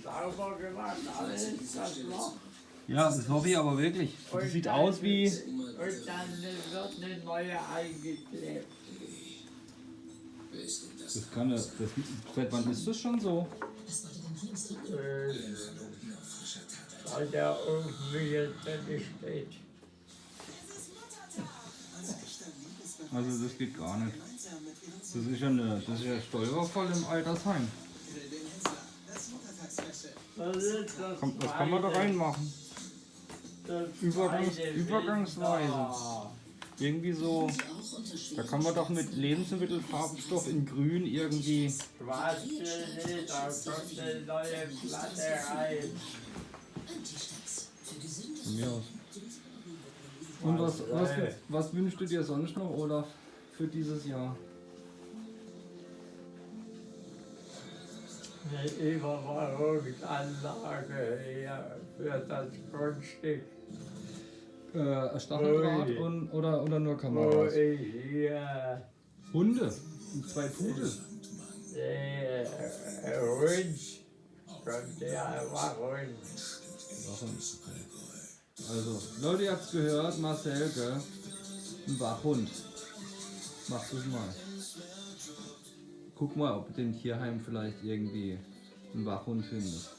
Sauber gemacht, alles, was noch. Ja, das hoffe ich aber wirklich. Das sieht aus wie... Und dann wird eine neue eingeklebt. Das kann ja... Seit wann ist das schon so? Weil der Ofen jetzt nicht steht. Also das geht gar nicht. Das ist ja steuervoll im Altersheim. Was kann man da reinmachen? Übergangsweise. Irgendwie so, da kann man doch mit Lebensmittelfarbstoff in grün irgendwie... Schwarze nicht, da kommt eine neue Platte rein. Von mir aus. Und was wünschst du dir sonst noch, Olaf, für dieses Jahr? Eine Überwachungsanlage hier für das Grundstück. Stacheldraht oder nur Kameras? Hier. Hunde? Und 2 Pudel? Hund. Kommt der Wachhund. Also, Leute, ihr habt's gehört, Marcel, gell? Ein Wachhund. Mach das mal. Guck mal, ob du im Tierheim vielleicht irgendwie einen Wachhund findest.